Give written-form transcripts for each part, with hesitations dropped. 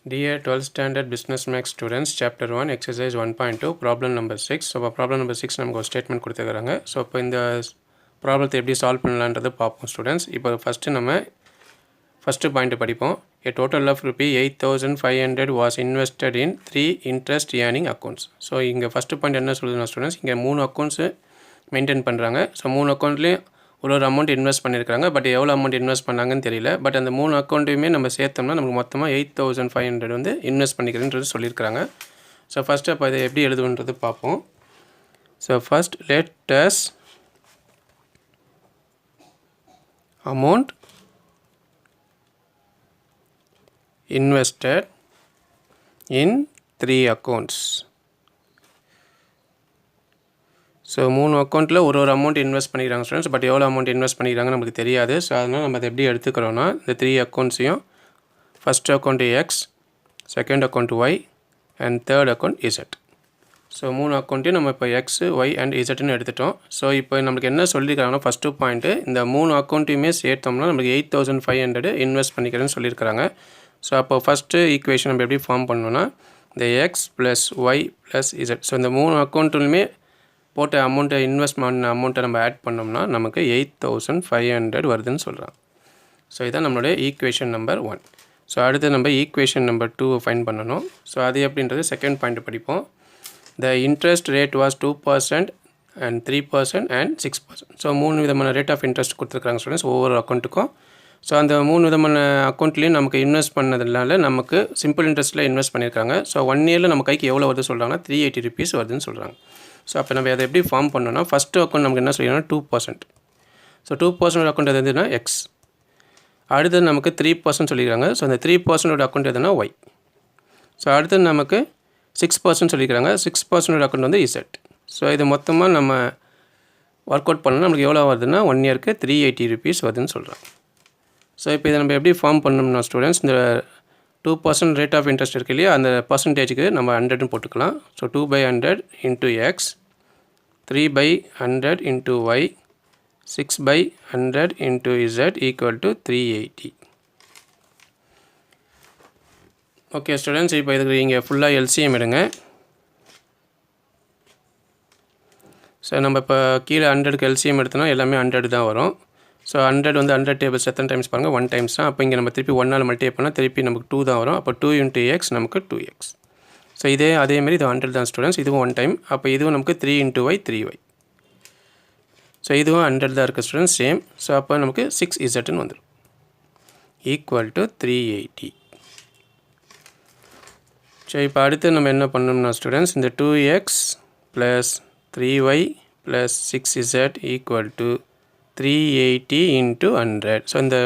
Dear 12th standard business max students, chapter 1 exercise 1.2 problem number 6. So problem number 6 நமக்கு ஒரு statement கொடுத்துருக்காங்க. So இப்போ இந்த ப்ராப்ளத்தை எப்படி சால்வ் பண்ணலான்றது பார்ப்போம் ஸ்டூடெண்ட்ஸ். இப்போ ஃபஸ்ட்டு பாயிண்ட் படிப்போம். A total of rupee 8,500 was invested in 3 interest earning accounts. So இங்கே ஃபஸ்ட்டு பாயிண்ட் என்ன சொல்லுதுன்னா ஸ்டூடெண்ட்ஸ், இங்கே 3 அக்கௌண்ட்ஸு மெயின்டைன் பண்ணுறாங்க. ஸோ 3 அக்கௌண்ட்லேயும் ஒரு அமௌண்ட் இன்வெஸ்ட் பண்ணியிருக்காங்க. பட் எவ்வளோ அமௌண்ட் இன்வெஸ்ட் பண்ணாங்கன்னு தெரியல. பட் அந்த 3 அக்கௌண்ட்டையுமே நம்ம சேர்த்தோம்னா நமக்கு மொத்தமாக 8,500 வந்து இன்வெஸ்ட் பண்ணிக்கிறேன்றது சொல்லியிருக்காங்க. ஸோ ஃபஸ்ட்டு அப்போ இதை எப்படி எழுதுன்றது பார்ப்போம். So first let us amount invested in 3 accounts. So 3 அக்கௌண்ட்டில் ஒரு அமௌண்ட் இன்வெஸ்ட் பண்ணிக்கிறாங்க ஸ்டூடெண்ட்ஸ். பட் எவ்வளோ அமௌண்ட் இன்வெஸ்ட் பண்ணிக்கிறாங்க நமக்கு தெரியாது. ஸோ அதனால் நம்ம அதை எப்படி எடுத்துக்கிறோன்னா, இந்த 3 அக்கௌண்ட்ஸையும் first account X, second account Y and third account Z. So 3 அக்கௌண்ட்டையும் நம்ம இப்போ எக்ஸ், ஒய் அண்ட் இசட்னு எடுத்துட்டோம். ஸோ இப்போ நம்மளுக்கு என்ன சொல்லியிருக்காங்கன்னா, ஃபஸ்ட்டு பாயிண்ட்டு இந்த 3 அக்கௌண்ட்டையுமே சேர்த்தோம்னா நம்மளுக்கு 8,500 இன்வெஸ்ட் பண்ணிக்கிறேன்னு சொல்லியிருக்கிறாங்க. ஸோ அப்போ ஃபஸ்ட்டு ஈக்குவேஷன் நம்ம எப்படி ஃபார்ம் பண்ணணும்னா, இந்த X plus Y plus Z. So இந்த 3 அக்கௌண்ட்டுமே போட்ட அமௌண்ட்டை இன்வெஸ்ட் பண்ண அமௌண்ட்டை நம்ம ஆட் பண்ணோம்னா நமக்கு 8,500 வருதுன்னு சொல்கிறாங்க. ஸோ இதுதான் நம்மளுடைய ஈக்குவேஷன் நம்பர் 1. ஸோ அடுத்து நம்ம ஈக்குவேஷன் நம்பர் 2 ஃபைண்ட் பண்ணணும். ஸோ அது எப்படின்றது செகண்ட் பாயிண்ட் படிப்போம். த interest rate was 2% and 3% and 6%. So 3 விதமான ரேட் ஆஃப் இன்ட்ரெஸ்ட் கொடுத்துருக்காங்க ஸ்டூடெண்ட்ஸ் ஒவ்வொரு அக்கௌண்ட்டுக்கும். ஸோ அந்த 3 விதமான அக்கௌண்ட்லேயும் நமக்கு இன்வெஸ்ட் பண்ணதுனால நமக்கு சிம்பிள் இன்ட்ரெஸ்ட்டில் இன்வெஸ்ட் பண்ணியிருக்காங்க. ஸோ 1 இயரில் நம்ம கைக்கு எவ்வளோ வருது சொல்கிறாங்கன்னா 380 rupees வருதுன்னு சொல்கிறாங்க. ஸோ அப்போ நம்ம அதை எப்படி ஃபார்ம் பண்ணோன்னா, ஃபஸ்ட்டு அக்கௌண்ட் நமக்கு என்ன சொல்லிங்கன்னா 2%. ஸோ 2% அக்கௌண்ட் எதுனா எக்ஸ். அடுத்தது நமக்கு 3% சொல்லிக்கிறாங்க. ஸோ அந்த 3% அக்கௌண்ட் எதுனா ஒய். ஸோ அடுத்தது நமக்கு 6% சொல்லிக்கிறாங்க. 6% அக்கௌண்ட் வந்து இசட். ஸோ இது மொத்தமாக நம்ம ஒர்க் அவுட் பண்ணோன்னா நமக்கு எவ்வளோ வருதுன்னா 1 இயருக்கு 380 rupees வருதுன்னு சொல்கிறாங்க. ஸோ இப்போ இதை நம்ம எப்படி ஃபார்ம் பண்ணோம்னா ஸ்டூடெண்ட்ஸ், இந்த 2% ரேட் ஆஃப் இன்ட்ரெஸ்ட் இருக்கு இல்லையா, அந்த பர்சன்டேஜுக்கு நம்ம 100ன்னு போட்டுக்கலாம். So 2/100 into X, 3/100 into Y, 6/100 into Z equal to 380. Okay students, இப்போ இதுக்கு இங்கே ஃபுல்லாக எல்சிஎம் எடுங்க. ஸோ நம்ம இப்போ கீழே 100க்கு எல்சிஎம் எடுத்தோன்னா எல்லாமே 100 தான் வரும். ஸோ 100 வந்து 100 டேபிள்ஸ் எத்தனை டைம்ஸ் பாருங்கள், 1 டைம்ஸ் தான். அப்போ இங்கே நம்ம திருப்பி 1ஆல் மல்டிப்ளை பண்ணால் திருப்பி நமக்கு 2 தான் வரும். அப்போ 2 இன்ட்டு எக்ஸ் நமக்கு 2x. ஸோ அதேமாதிரி இது 100 தான் ஸ்டூடெண்ட்ஸ். இதுவும் 1 டைம். அப்போ இதுவும் நமக்கு 3 இன்ட்டு ஒய் 3y. ஸோ இதுவும் 100 தான் இருக்குது ஸ்டூடெண்ட்ஸ், சேம். ஸோ அப்போ நமக்கு 6z வந்துடும் ஈக்குவல் டு 380. ஸோ இப்போ அடுத்து நம்ம என்ன பண்ணோம்னா ஸ்டூடெண்ட்ஸ், இந்த 2x plus 3y plus 6z equal to 380 into 100. So இந்த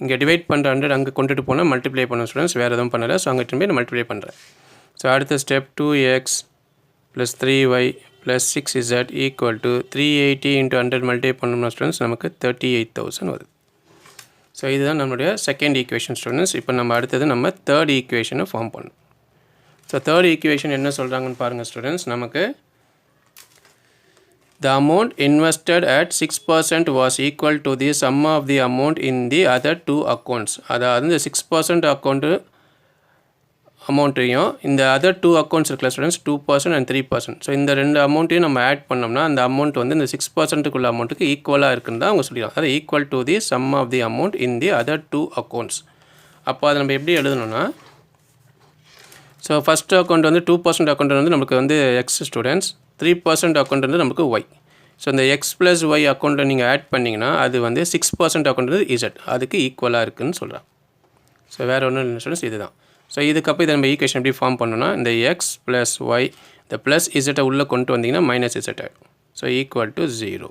இங்கே டிவைட் பண்ணுற 100 அங்கே கொண்டுட்டு போனால் மல்டிப்ளை பண்ண ஸ்டூடெண்ட்ஸ், வேறு எதுவும் பண்ணலை. ஸோ அங்கே திரும்பி நான் மல்டிப்ளை பண்ணுறேன். ஸோ அடுத்த step 2x plus 3y plus 6z equal to 380 into 100 multiply பண்ணோம்னா ஸ்டூடெண்ட்ஸ் நமக்கு 38,000 வருது. ஸோ இதுதான் நம்மளுடைய செகண்ட் ஈக்குவேஷன் ஸ்டூடெண்ட்ஸ். இப்போ நம்ம அடுத்தது நம்ம தேர்ட் ஈக்குவேஷனை ஃபார்ம் பண்ணணும். ஸோ தேர்ட் ஈக்குவேஷன் என்ன சொல்கிறாங்கன்னு பாருங்கள் ஸ்டூடெண்ட்ஸ். நமக்கு the amount invested at 6% was equal to the sum of the amount in the other 2 accounts. அதாவது இந்த 6% அக்கௌண்ட்டு அமௌண்ட்டையும் இந்த அதர் 2 அக்கௌண்ட்ஸ் இருக்குல்ல ஸ்டூடெண்ட்ஸ், 2% அண்ட் 3%. ஸோ இந்த 2 அமௌண்ட்டையும் நம்ம ஆட் பண்ணோம்னா அந்த அமௌண்ட் வந்து இந்த 6%க்குள்ள அமௌண்ட்டுக்கு ஈக்குவலாக இருக்குன்னு தான் அவங்க சொல்லிடுவாங்க. அதாவது equal to the sum of the amount in the other 2 accounts. அப்போ அதை நம்ம எப்படி எழுதணும்னா, ஸோ ஃபஸ்ட் அக்கௌண்ட் வந்து 2% அக்கௌண்ட் வந்து நமக்கு வந்து எக்ஸ் ஸ்டூடெண்ட்ஸ், 3% அக்கௌண்ட் வந்து நமக்கு ஒய். ஸோ இந்த எக்ஸ் ப்ளஸ் ஒய் அக்கௌண்ட்டை நீங்கள் ஆட் பண்ணிங்கன்னா அது வந்து 6% அக்கௌண்ட் வந்து இசட், அதுக்கு ஈக்குவலாக இருக்குதுன்னு சொல்கிறாங்க. ஸோ வேறு ஒன்றும் இல்லை ஸ்டூடெண்ட்ஸ், இது தான். ஸோ இதுக்கப்புறம் இதை நம்ம ஈக்குவேஷன் எப்படி ஃபார்ம் பண்ணணும்னா, இந்த எக்ஸ் ப்ளஸ் ஒய் இந்த ப்ளஸ் இசட்டை உள்ளே கொண்டு வந்தீங்கன்னா மைனஸ் இசட் ஆகிடும். So equal to 0.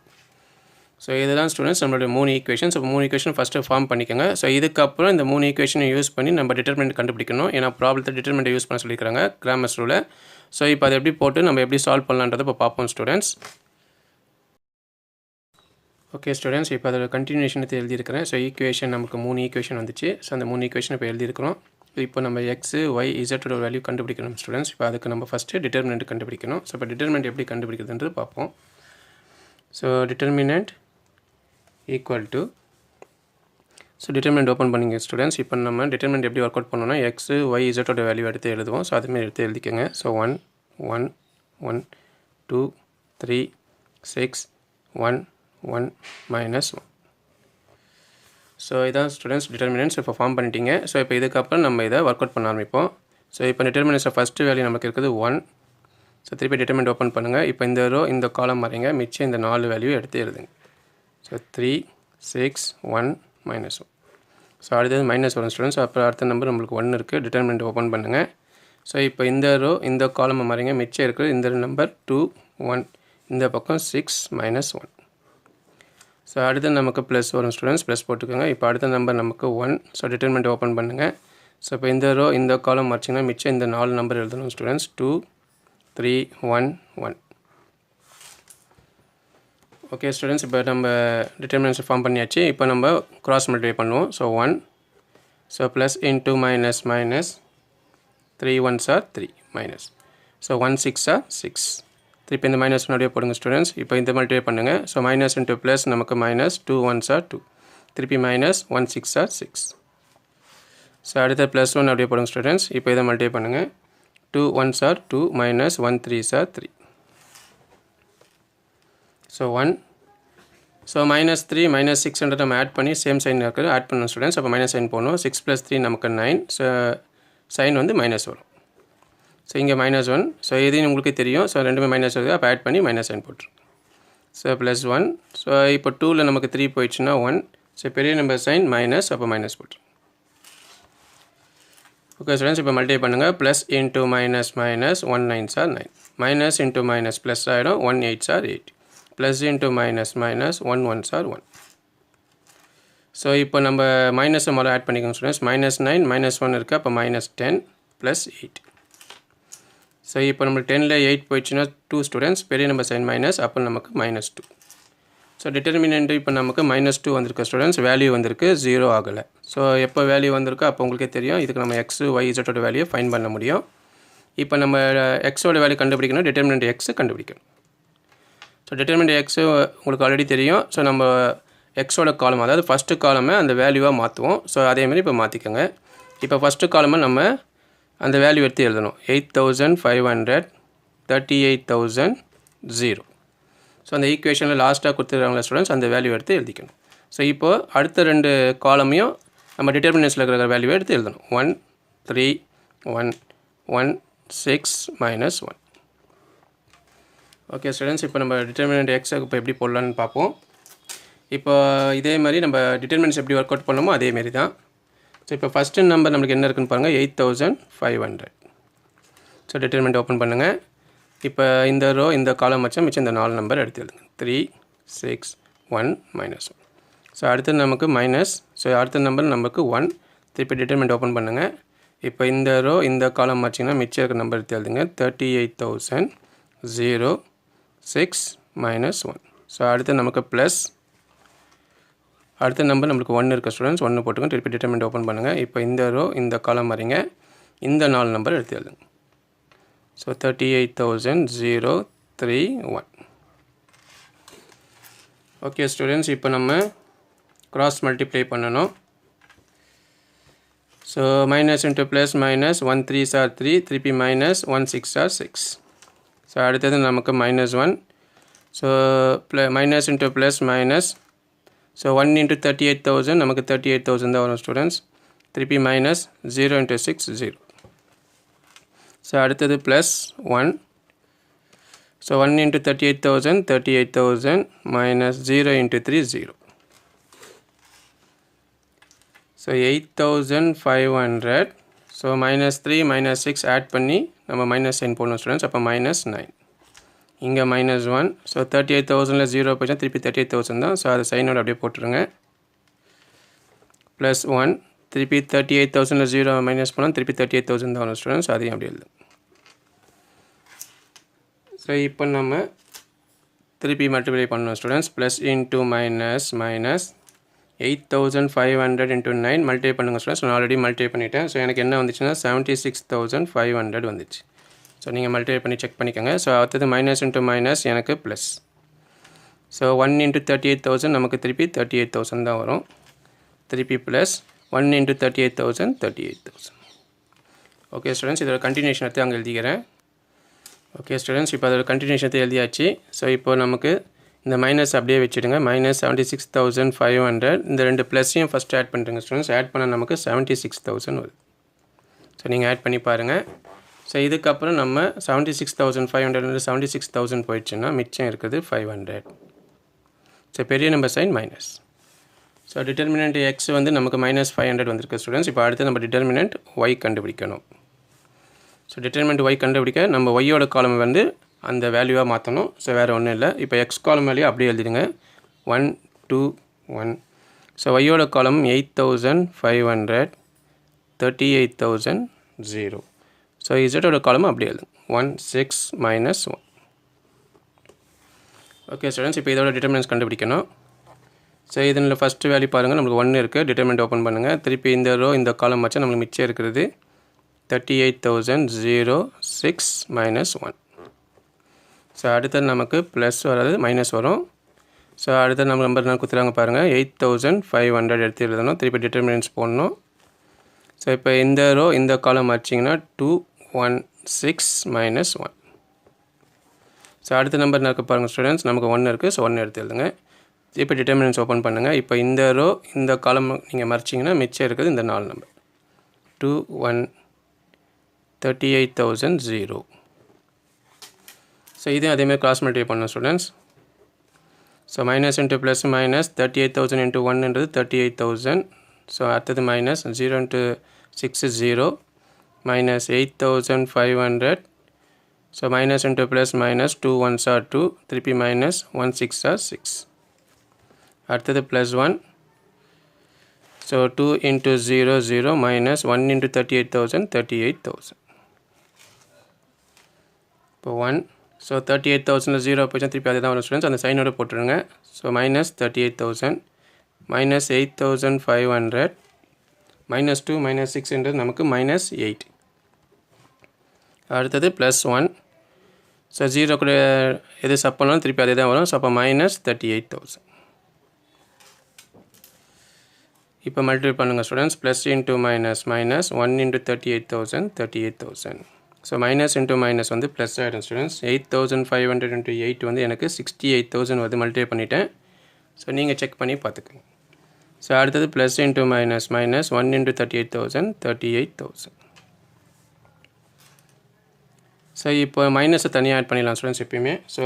ஸோ இதுதான் ஸ்டூடெண்ட்ஸ் நம்மளுடைய 3 equation. So 3 equation first form பண்ணிக்கோங்க. ஸோ இதுக்கப்புறம் இந்த 3 ஈக்குவேஷனை யூஸ் பண்ணி நம்ம டிட்டர்மினன்ட் கண்டுபிடிக்கணும். ஏன்னா ப்ராப்ளத்தை டிட்டர்மினன்ட் யூஸ் பண்ண சொல்லியிருக்காங்க கிராமர் ரூலில். ஸோ இப்போ அதை எப்படி போட்டு நம்ம எப்படி சால்வ் பண்ணலான்றதை இப்போ பார்ப்போம் ஸ்டூடெண்ட்ஸ். ஓகே ஸ்டூடெண்ட்ஸ், இப்போ அதோட கண்டினியூஷன் எழுதியிருக்கிறேன். ஸோ ஈக்குவேஷன் நமக்கு 3 ஈக்குவேஷன் வந்துச்சு. ஸோ அந்த 3 ஈக்குவேஷன் இப்போ எழுதியிருக்கிறோம். இப்போ நம்ம எக்ஸு ஒய் இசட்டோட வேல்யூ கண்டுபிடிக்கணும் ஸ்டூடெண்ட்ஸ். இப்போ அதுக்கு நம்ம ஃபஸ்ட்டு டிட்டர்மினன்ட் கண்டுபிடிக்கணும். ஸோ இப்போ டிட்டர்மினன்ட் எப்படி கண்டுபிடிக்கிறதுன்றது பார்ப்போம். So determinant equal to so determinant open பண்ணிங்க ஸ்டூடெண்ட்ஸ். இப்போ நம்ம டிட்டர்மினன்ட் எப்படி ஒர்க் அவுட் பண்ணோம்னா எக்ஸ் ஒய் இசட்டோட வேல்யூ எடுத்து எழுதுவோம். ஸோ அதுமாரி எடுத்து எழுதிக்கோங்க. ஸோ 1 1 1 2 3 6 1 1 -1. ஸோ இதான் ஸ்டூடெண்ட்ஸ் டிட்டர்மினன்ட்ஸ் இப்போ ஃபார்ம் பண்ணிட்டீங்க. ஸோ இப்போ இதுக்கப்புறம் நம்ம இதை ஒர்க் அவுட் பண்ண ஆரம்பிப்போம். ஸோ இப்போ டிட்டர்மினன்ட்ஸை ஃபஸ்ட்டு வேல்யூ நமக்கு இருக்குது 1. ஸோ திருப்பி டிட்டர்மினன்ட் ஓப்பன் பண்ணுங்கள். இப்போ இந்த ரோ இந்த காலம் வரைங்க, மிச்சம் இந்த 4 வேல்யூ எடுத்து எழுதுங்க. ஸோ 3 6 1 -1. ஸோ அடுத்தது மைனஸ் வரும் ஸ்டூடெண்ட்ஸ். அப்புறம் அடுத்த நம்பர் நம்மளுக்கு 1 இருக்குது. டிட்டர்மினன்ட் ஓப்பன் பண்ணுங்கள். ஸோ இப்போ இந்த ரோ இந்த காலம் மாதிரிங்க, மிச்சம் இருக்குது இந்த நம்பர் 2 1, இந்த பக்கம் 6 -1. ஸோ அடுத்து நமக்கு ப்ளஸ் வரும் ஸ்டூடெண்ட்ஸ். ப்ளஸ் போட்டுக்கோங்க. இப்போ அடுத்த நம்பர் நமக்கு 1. ஸோ டிட்டர்மினன்ட் ஓப்பன் பண்ணுங்கள். ஸோ இப்போ இந்த ரோ இந்த காலம் மறைச்சிங்கன்னா மிச்சம் இந்த 4 நம்பர் எழுதணும் ஸ்டூடெண்ட்ஸ். 2 3 1 1. ஓகே ஸ்டூடெண்ட்ஸ், இப்போ நம்ம டிட்டர்மினன்ட்ஸ் ஃபார்ம் பண்ணியாச்சு. இப்போ நம்ம கிராஸ் மல்டிப்ளை பண்ணுவோம். So 1, so plus into minus minus 3 1s are 3 minus. So 1 6 are 6. திருப்பி இந்த மைனஸ் அப்படியே போடுங்க ஸ்டூடெண்ட்ஸ். இப்போ இந்த மல்டிப்ளை பண்ணுங்கள். ஸோ மைனஸ் இன்ட்டு ப்ளஸ் நமக்கு மைனஸ் 2 1s are 2. திருப்பி மைனஸ் 1 6 are 6. ஸோ அடுத்த ப்ளஸ் 1 அப்படியே போடுங்க ஸ்டூடெண்ட்ஸ். இப்போ இதை மல்டிப்ளை பண்ணுங்கள். 2 1s are 2 minus 1 3s are 3. So 1. So -3 -6 நம்ம ஆட் பண்ணி சேம் சைன் இருக்குது ஆட் பண்ணணும் ஸ்டூடெண்ட்ஸ். அப்போ மைனஸ் சைன் போடணும். 6 + 3 நமக்கு 9. ஸோ சைன் வந்து மைனஸ் வரும். ஸோ இங்கே -1. ஸோ எதுன்னு உங்களுக்கு தெரியும். ஸோ ரெண்டுமே மைனஸ் வருது. அப்போ ஆட் பண்ணி மைனஸ் சைன் போட்டுரும். ஸோ +1. ஸோ இப்போ 2ல் நமக்கு 3 போயிடுச்சுன்னா 1. ஸோ பெரிய நம்பர் சைன் மைனஸ், அப்போ மைனஸ் போட்டுரும். ஓகே ஸ்டூடெண்ட்ஸ், இப்போ மல்டிப்ளை பண்ணுங்கள். Plus into minus minus 1 9s are 9. Minus into minus plus ஆகிடும். 1 8s are 8. Plus into minus minus 1 1s are 1. So இப்போ நம்ம மைனஸை முதல்ல ஆட் பண்ணிக்கோங்க ஸ்டூடெண்ட்ஸ். -9 -1 இருக்குது. அப்போ -10 + 8. ஸோ இப்போ நம்மளுக்கு 10ல் 8 போயிடுச்சுன்னா 2 ஸ்டூடெண்ட்ஸ். பெரிய நம்பர் சைன் மைனஸ், அப்போ நமக்கு -2. ஸோ டிட்டர்மினன்ட் இப்போ நமக்கு -2 வந்திருக்கு ஸ்டூடெண்ட்ஸ். வேல்யூ வந்திருக்கு, 0 ஆகலை. ஸோ எப்போ வேல்யூ வந்திருக்கோ அப்போ உங்களுக்கே தெரியும். இதுக்கு நம்ம எக்ஸ் ஒய் இசட்டோட வேல்யூ ஃபைன் பண்ண முடியும். இப்போ நம்ம எக்ஸோட வேல்யூ கண்டுபிடிக்கணும். டிட்டர்மினன்ட் எக்ஸ் கண்டுபிடிக்கணும். ஸோ டிட்டர்மினன்ட் எக்ஸு உங்களுக்கு ஆல்ரெடி தெரியும். ஸோ நம்ம எக்ஸோட காலம், அதாவது ஃபஸ்ட்டு காலமை அந்த வேல்யூவாக மாற்றுவோம். ஸோ அதேமாதிரி இப்போ மாற்றிக்கோங்க. இப்போ ஃபஸ்ட்டு காலமை நம்ம அந்த வேல்யூ எடுத்து எழுதணும். 8500 38,000. ஸோ அந்த ஈக்குவேஷனில் லாஸ்ட்டாக கொடுத்துருக்காங்களா ஸ்டூடெண்ட்ஸ், அந்த வேல்யூ எடுத்து எழுதிக்கணும். ஸோ இப்போது அடுத்த 2 காலமையும் நம்ம டிட்டர்மினன்ட்ஸில் இருக்கிற வேல்யூவை எடுத்து எழுதணும். 1 3 1 1 6 -1. ஓகே ஸ்டூடெண்ட்ஸ், இப்போ நம்ம டிட்டர்மினன்ட் எக்ஸை இப்போ எப்படி போடலான்னு பார்ப்போம். இப்போ இதே மாதிரி நம்ம டிட்டர்மினன்ட்ஸ் எப்படி ஒர்க் அவுட் பண்ணோமோ அதேமாரி தான். ஸோ இப்போ ஃபஸ்ட்டு நம்பர் நம்மளுக்கு என்ன இருக்குன்னு பாருங்கள், 8500. ஸோ டிட்டர்மினன்ட் ஓப்பன் பண்ணுங்கள். இப்போ இந்த ரோ இந்த காலம் வச்சா மிச்சம் இந்த 4 நம்பர் எடுத்து எழுதுங்க. 3 6 1 -1. ஸோ அடுத்து நமக்கு மைனஸ். ஸோ அடுத்த நம்பர் நமக்கு 1. திருப்பி டிட்டர்மினன்ட் ஓப்பன் பண்ணுங்கள். இப்போ இந்த ரோ இந்த காலம் வச்சிங்கன்னா மிச்சம் இருக்கிற நம்பர் எடுத்து எழுதுங்க. 38,006 -1. ஸோ அடுத்து நமக்கு ப்ளஸ். அடுத்த நம்பர் நம்மளுக்கு 1 இருக்குது ஸ்டூடெண்ட்ஸ். 1 போட்டுங்க. திருப்பி டிட்டர்மினன்ட் ஓப்பன் பண்ணுங்கள். இப்போ இந்த ரோ இந்த காலம் வரீங்க, இந்த 4 நம்பர் எடுத்து எழுதுங்க. ஸோ 38,031. ஓகே ஸ்டூடெண்ட்ஸ், இப்போ நம்ம கிராஸ் மல்டிப்ளை பண்ணணும். So minus into plus minus 1 3s are 3. திருப்பி மைனஸ் 1 6s are 6. ஸோ அடுத்தது நமக்கு -1. So minus into plus minus. So 1 into 38,000 நமக்கு 38,000 தான் வரும் ஸ்டூடெண்ட்ஸ். திருப்பி மைனஸ் 0 இன்ட்டு 6 0. ஸோ அடுத்தது plus 1. So 1 into 38,000 38,000 minus 0 into 3 0. So 8500. So -3 -6 add பண்ணி நம்ம மைனஸ் சைன் போடணும் ஸ்டூடெண்ட்ஸ். அப்போ -9. இங்கே -1. ஸோ 38,000ல் 0 போய்ச்சா திருப்பி 38,000 தான். ஸோ அது சைனோட அப்படியே போட்டுருங்க. ப்ளஸ் 1. திருப்பி 38,000ல் 0 மைனஸ் பண்ணால் திருப்பி 38,000 தான் வரும் ஸ்டூடெண்ட்ஸ். அதையும் அப்படி எழுது. ஸோ இப்போ நம்ம திருப்பி மல்டிப்ளை பண்ணணும் students. Plus into minus minus 8500 into 9 multiply பண்ணுங்கள் ஸ்டூடெண்ட்ஸ். நான் ஆல்ரெடி மல்டிப்ளை பண்ணிவிட்டேன். ஸோ எனக்கு என்ன வந்துச்சுன்னா 76,500 வந்துச்சு. ஸோ நீங்கள் மல்டிப்ளை பண்ணி செக் பண்ணிக்கோங்க. ஸோ அடுத்தது மைனஸ் இன்ட்டு மைனஸ் எனக்கு ப்ளஸ். ஸோ 1 இன்ட்டு 38,000 நமக்கு திருப்பி 38,000 தான் வரும். திருப்பி ப்ளஸ் 1 into 38,000 38,000. ஓகே ஸ்டூடெண்ட்ஸ், இதோட கண்டினியூஷன் எடுத்து அங்கே எழுதிக்கிறேன். ஓகே ஸ்டூடெண்ட்ஸ், இப்போ அதோட கண்டினியூஷன் எடுத்து எழுதியாச்சு. ஸோ இப்போ நமக்கு இந்த மைனஸ் அப்படியே வச்சுடுங்க. மைனஸ் 76,500. இந்த ரெண்டு ப்ளஸ்ஸையும் ஃபஸ்ட்டு ஆட் பண்ணுறேங்க ஸ்டூடெண்ட்ஸ். ஆட் பண்ணால் நமக்கு 76,000 வருது. ஸோ நீங்கள் ஆட் பண்ணி பாருங்கள். ஸோ இதுக்கப்புறம் நம்ம 76,500 76,000 போயிடுச்சுன்னா மிச்சம் இருக்குது 500. ஸோ பெரிய number sign minus. So determinant X வந்து நமக்கு -500 வந்திருக்கு ஸ்டூடெண்ட்ஸ். இப்போ அடுத்து நம்ம டிட்டர்மினன்ட் ஒய் கண்டுபிடிக்கணும். ஸோ டிட்டர்மினன்ட் ஒய் கண்டுபிடிக்க நம்ம ஒய்யோட காலம் வந்து அந்த வேல்யூவாக மாற்றணும். ஸோ வேறு ஒன்றும் இல்லை. இப்போ எக்ஸ் காலம் வேல்யூ அப்படியே எழுதிடுங்க. 1 2 1. ஸோ ஒய்யோட காலம் 8,500 38,000 0. ஸோ இசட்டோட காலம் அப்படியே எழுதுங்க. 1 6 -1. ஓகே ஸ்டூடெண்ட்ஸ், இப்போ இதோட டிட்டர்மினன்ஸ் கண்டுபிடிக்கணும். ஸோ இதில் ஃபஸ்ட்டு வேல்யூ பாருங்கள், நம்மளுக்கு 1 இருக்குது. டிட்டர்மினன்ட் ஓப்பன் பண்ணுங்கள். திருப்பி இந்த ரோ இந்த காலம் வச்சா நம்மளுக்கு மிச்சம் இருக்கிறது 38,000 0 6 -1. ஸோ அடுத்தது நமக்கு ப்ளஸ் வராது, மைனஸ் வரும். ஸோ அடுத்தது நம்ம நம்பர் நான் கொடுத்துருவாங்க பாருங்கள். 8,500 எடுத்து எழுதணும். திருப்பி டிட்டர்மினன்ஸ் போடணும். ஸோ இப்போ இந்த ரோ இந்த காலம் வச்சிங்கன்னா 2 1 6 -1. ஸோ அடுத்த நம்பர் இருக்க பாருங்கள் ஸ்டூடெண்ட்ஸ், நமக்கு 1 இருக்குது. ஸோ 1 எடுத்து எழுதுங்க. இப்போ டிட்டர்மினன்ஸ் ஓப்பன் பண்ணுங்கள். இப்போ இந்த ரோ இந்த காலம் நீங்கள் மறைச்சிங்கன்னா மிச்சம் இருக்குது இந்த 4 நம்பர் 2 1 38,000 0. ஸோ இதையும் அதேமாதிரி கிராஸ் மல்டிப்ளை பண்ணணும் students. So minus into plus minus 38,000 into 1 38,000. So அடுத்தது minus 0 into 6 0 minus 8,500. So minus into plus minus 2 1s are 2 திருப்பி மைனஸ் 1 6 are 6. அடுத்தது plus 1. So 2 into 0 0 minus 1 into 38,000 38,000. இப்போ 1. ஸோ 38,000 0 போய்ச்சா திருப்பி அதே தான் வரும் ஸ்டூடெண்ட்ஸ். அந்த சைனோட போட்டுருங்க. So minus 38,000 minus 8,500 minus 2 minus 6 நமக்கு மைனஸ் 8. அடுத்தது ப்ளஸ் 1. ஸோ 0 கூட எது சப் பண்ணாலும் திருப்பி அதே தான் வரும். ஸோ அப்போ மைனஸ் 38,000. இப்போ மல்டிப்ளை பண்ணுங்கள் students. Plus into minus minus 1 into 38,000 38,000. So minus into minus வந்து ப்ளஸ் ஆகிடும் ஸ்டூடெண்ட்ஸ். 8,500 into 8 வந்து எனக்கு 68,000 வந்து மல்டிப்ளை பண்ணிட்டேன். ஸோ நீங்கள் செக் பண்ணி பார்த்துக்கோங்க. ஸோ அடுத்தது plus into minus minus 1 into 38,000 38,000. So இப்போ மைனஸை தனியாக ஆட் பண்ணிடலாம் ஸ்டூடெண்ட்ஸ் எப்பயுமே. ஸோ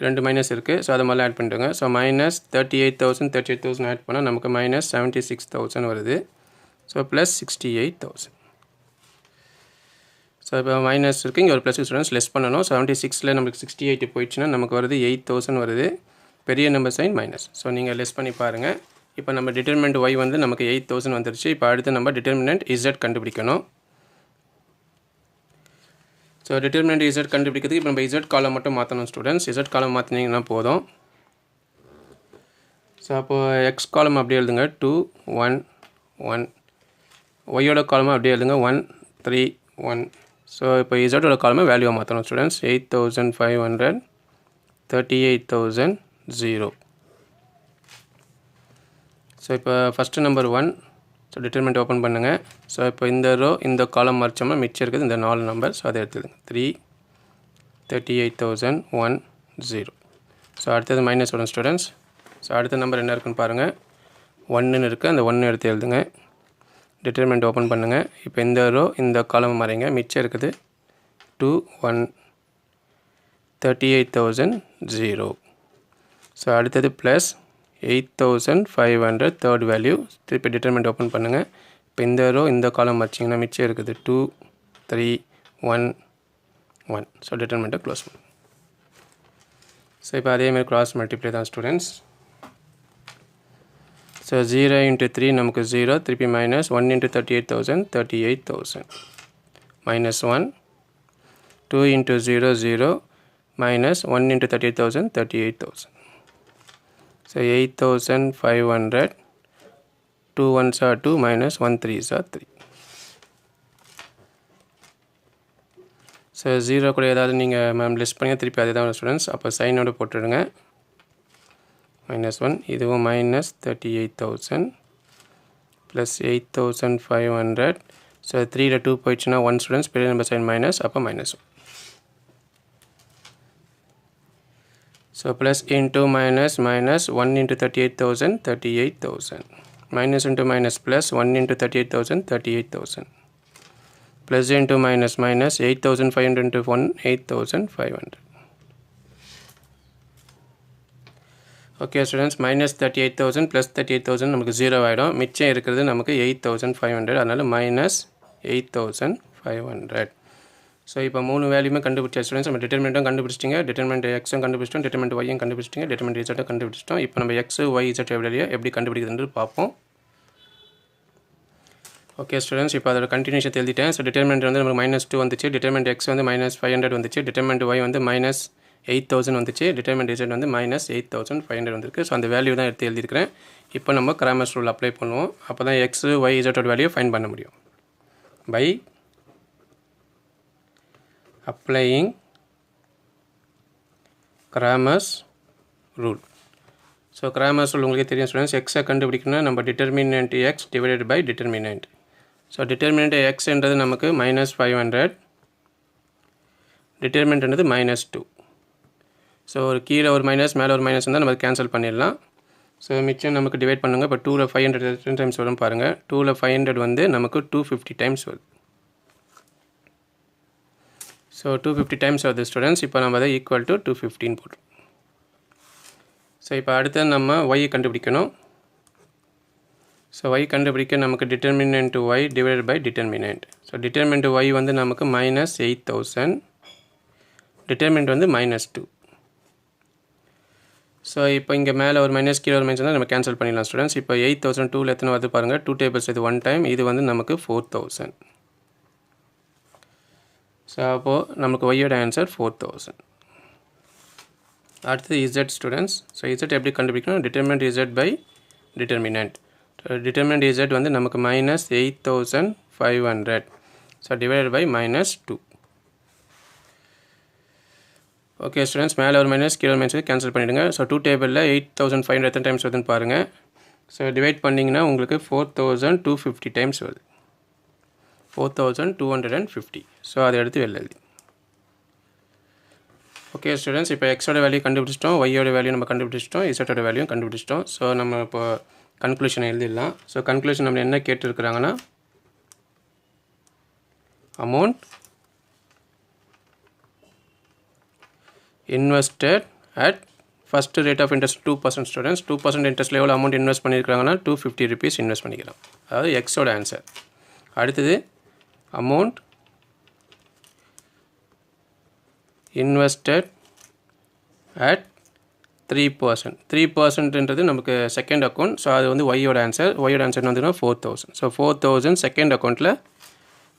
2 மைனஸ் இருக்குது. ஸோ அதை மாதிரிலாம் ஆட் பண்ணிட்டுங்க. ஸோ மைனஸ் 38,000 38,000 ஆட் பண்ணால் நமக்கு மைனஸ் 76,000 வருது. So plus 68,000. ஸோ இப்போ மைனஸ் இருக்குது, இங்கே ஒரு ப்ளஸ் ஸ்டூடெண்ட்ஸ் லெஸ் பண்ணணும். 76ல் நமக்கு 68 போயிடுச்சுன்னா நமக்கு வருது 8,000 வருது. பெரிய நம்பர் சைன் மைனஸ். ஸோ நீங்கள் லெஸ் பண்ணி பாருங்கள். இப்போ நம்ம டிட்டர்மினன்ட் ஒய் வந்து நமக்கு 8,000 வந்துருச்சு. இப்போ அடுத்து நம்ம டிட்டர்மினன்ட் இசட் கண்டுபிடிக்கணும். ஸோ டிட்டர்மினன்ட் இசட் கண்டுபிடிக்கிறதுக்கு இப்போ நம்ம இசட் காலம் மட்டும் மாற்றணும் ஸ்டூடெண்ட்ஸ். இசட் காலம் மாற்றினீங்கன்னா போதும். ஸோ அப்போது எக்ஸ் காலம் அப்படியே எழுதுங்க 2 1 1. ஒய்யோட காலமாக அப்படியே எழுதுங்க 1 3 1. ஸோ இப்போ இசட்டோட காலமாக வேல்யூவாக மாற்றணும் ஸ்டூடெண்ட்ஸ். 8,500 38,000 0. ஸோ இப்போ first number 1. So determinant open பண்ணுங்கள். ஸோ இப்போ இந்த ரோ இந்த காலம் மறைச்சோம்னா மிச்சம் இருக்குது இந்த 4 நம்பர். ஸோ அதை எடுத்துடுங்க. 3 38,000 1 0. ஸோ அடுத்தது மைனஸ் வரும் ஸ்டூடெண்ட்ஸ். ஸோ அடுத்த நம்பர் என்ன இருக்குன்னு பாருங்கள். 1ன்னு இருக்குது. அந்த 1 எடுத்து எழுதுங்க. டிட்டர்மினன்ட் ஓப்பன் பண்ணுங்கள். இப்போ இந்த ரோ இந்த காலம் மறைங்க. மிச்சம் இருக்குது 2 1 38,000 0. ஸோ அடுத்தது ப்ளஸ் 8,500 தேர்ட் வேல்யூ. திருப்பி டிட்டர்மினன்ட் ஓப்பன் பண்ணுங்கள். இப்போ இந்த ரோ இந்த காலம் வச்சிங்கன்னா மிச்சம் இருக்குது 2 3 1 1. ஸோ டிட்டர்மினன்ட்டை க்ளோஸ் பண்ணுங்கள். ஸோ இப்போ அதேமாதிரி கிராஸ் மல்டிப்ளை தான் ஸ்டூடெண்ட்ஸ். ஸோ 0 into 3 நமக்கு 0. திருப்பி minus 1 into 38,000 38,000 minus 1. 2 into 0 0 minus 1 into 38,000 38,000. So 8,500. 2 1s are 2 minus 1 3s are 3. So 0 கூட ஏதாவது நீங்கள் மேம் லிஸ்ட் பண்ணி திருப்பி அதே தான் ஸ்டூடெண்ட்ஸ். அப்போ சைனோடு போட்டுடுங்க. -1. இதுவும் -38,000 plus 8500. So 3 ல 2 போயிடுச்சுன்னா 1 ஸ்டூடெண்ட்ஸ், பெரிய நம்பர் சைன் மைனஸ், அப்போ minus. So plus into minus, minus 1 into 38,000, 38,000. Minus into minus plus 1 into 38,000, 38,000. Plus into minus, minus 8,500 into 1, 8,500. Okay students, minus 38,000 plus 38,000 நமக்கு 0 ஆயிடும். மிச்சம் இருக்கிறது நமக்கு 8,500. அதனால minus 8,500. ஸோ இப்போ 3 வேல்யூமே கண்டுபிடிச்ச ஸ்டூடெண்ட்ஸ். நம்ம டிட்டர்மினண்ட்டும் கண்டுபிடிச்சிட்டிங்க, டிட்டர்மினண்ட் எக்ஸும் கண்டுபிடிச்சிட்டோம், டிட்டர்மினண்ட் ஒய்யும் கண்டுபிடிச்சிட்டிங்க, டிட்டர்மினண்ட் இசட்டும் கண்டுபிடிச்சிட்டோம். இப்போ நம்ம எக்ஸ் ஒய் இசட் எப்படி கண்டுபிடிக்கிறதுன்னு பார்ப்போம். ஓகே ஸ்டூடெண்ட்ஸ், இப்போ அதோட கண்டினியூஷன் எழுதிட்டேன். ஸோ டிட்டர்மினண்ட் வந்து நமக்கு -2 வந்துச்சு, டிட்டர்மினண்ட் எக்ஸ் வந்து -500 வந்துச்சு, டிட்டர்மினண்ட் ஒய் வந்து -8000 வந்துச்சு, டிட்டர்மினண்ட் இசட் வந்து -8500 வந்திருக்கு. ஸோ அந்த வேல்யூ தான் எடுத்து எழுதியிருக்கிறேன். இப்போ நம்ம கிராமர்ஸ் ரூல் அப்ளை பண்ணுவோம். அப்போ தான் எக்ஸ் ஒய் இசட்டோட வேல்யூ ஃபைண்ட் பண்ண முடியும். By applying Cramer's rule. So Cramer's rule உங்களுக்கு தெரியும் ஸ்டூடெண்ட்ஸ். எக்ஸை கண்டுபிடிக்கணும்னா நம்ம determinant X divided by determinant. So determinant எக்ஸ்ன்றது நமக்கு -500, டிட்டர்மினன்ட்ன்றது -2. ஸோ ஒரு கீழே ஒரு மைனஸ் மேலே ஒரு மைனஸ் இருந்தால் நம்ம கேன்சல் பண்ணிடலாம். ஸோ மிச்சம் நமக்கு டிவைட் பண்ணுங்க. இப்போ 2ல் 500 எத்தனை டைம்ஸ் வரும் பாருங்கள். 2ல் 500 வந்து நமக்கு 250 டைம்ஸ் வருது. ஸோ 250 டைம்ஸ் வருது ஸ்டூடெண்ட்ஸ். இப்போ நம்ம அதை ஈக்குவல் டு 215 போட்டுரும். ஸோ இப்போ அடுத்து நம்ம ஒய் கண்டுபிடிக்கணும். ஸோ ஒய் கண்டுபிடிக்க நமக்கு determinant Y divided by determinant. So determinant Y வந்து நமக்கு -8000, டிட்டர்மினன்ட் வந்து -2. ஸோ இப்போ இங்கே மேலே ஒரு மைனஸ் கீழே ஒரு மைனஸ் தான் நம்ம கேன்சல் பண்ணிடலாம் ஸ்டூடெண்ட்ஸ். இப்போ 8000 2ல் எத்தனை வருது பாருங்கள். 2 டேபிள்ஸ் இது 1 டைம், இது வந்து நமக்கு 4000. ஸோ அப்போது நமக்கு ஒய்யோட ஆன்சர் 4000. அடுத்தது இசட் ஸ்டூடெண்ட்ஸ். ஸோ இசட் எப்படி கண்டுபிடிக்கணும்? Determinant Z by determinant. Determinant Z வந்து நமக்கு -8500. So divided by -2. Okay students, மேலே ஒரு மைனஸ் கீழே ஒரு மைனஸ் கேன்சல் பண்ணிவிடுங்க. ஸோ 2 டேபிளில் 8500 எத்தனை டைம்ஸ் வருதுன்னு பாருங்கள். ஸோ டிவைட் பண்ணிங்கன்னா உங்களுக்கு 4250 டைம்ஸ் வருது. 4250. ஸோ அதை எடுத்து வெளில எழுதி. ஓகே ஸ்டூடெண்ட்ஸ், இப்போ எக்ஸோட வேல்யூ கண்டுபிடிச்சிட்டோம், ஒய்யோட வேல்யூ நம்ம கண்டுபிடிச்சிட்டோம், இசட்டோட வேல்யூ கண்டுபிடிச்சிட்டோம். ஸோ நம்ம இப்போ கன்க்ளூஷன் எழுதிடலாம். ஸோ கன்க்ளூஷன் நம்ம என்ன கேட்டுருக்குறாங்கன்னா, amount invested at first rate of interest 2% students. 2% இன்ட்ரெஸ்ட்டில் எவ்வளோ அமௌண்ட் இன்வெஸ்ட் பண்ணியிருக்காங்கன்னா 250 rupees இன்வெஸ்ட் பண்ணிக்கலாம். அதாவது எக்ஸோட ஆன்சர். அடுத்தது amount invested at 3%. 3%ன்றது நமக்கு செகண்ட் அக்கௌண்ட். ஸோ அது வந்து ஒய்யோட ஆன்சர். ஒய்யோட ஆன்சர் வந்து 4000. ஸோ 4000 செகண்ட் அக்கௌண்ட்டில்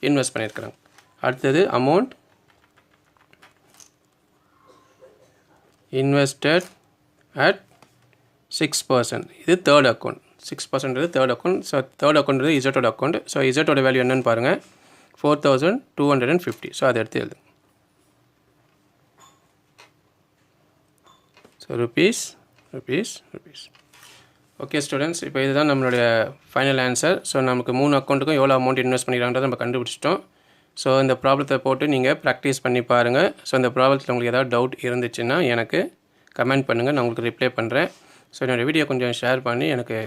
இன்வெஸ்ட் பண்ணியிருக்கிறாங்க. அடுத்தது அமௌண்ட் invested at 6%. இது third account. 6% third account. So third account இசட்டோட அக்கௌண்ட். ஸோ இசட்டோட வேல்யூ என்னன்னு பாருங்கள், 4250. ஸோ அதை எடுத்து எழுது. So rupees. ஓகே ஸ்டூடெண்ட்ஸ், இப்போ இதுதான் நம்மளுடைய ஃபைனல் ஆன்சர். ஸோ நமக்கு 3 அக்கௌண்ட்டுக்கும் எவ்வளோ அமௌண்ட் இன்வெஸ்ட் பண்ணிக்கிறாங்கன்றதை நம்ம கண்டுபிடிச்சிட்டோம். ஸோ இந்த ப்ராப்ளத்தை போட்டு நீங்கள் ப்ராக்டிஸ் பண்ணி பாருங்கள். ஸோ இந்த ப்ராப்ளத்தில் உங்களுக்கு ஏதாவது டவுட் இருந்துச்சுன்னா எனக்கு கமெண்ட் பண்ணுங்கள், நான் உங்களுக்கு ரிப்ளை பண்ணுறேன். ஸோ என்னோடய வீடியோ கொஞ்சம் ஷேர் பண்ணி எனக்கு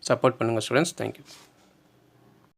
சப்போர்ட் பண்ணுங்கள் ஸ்டூடெண்ட்ஸ். தேங்க்யூ.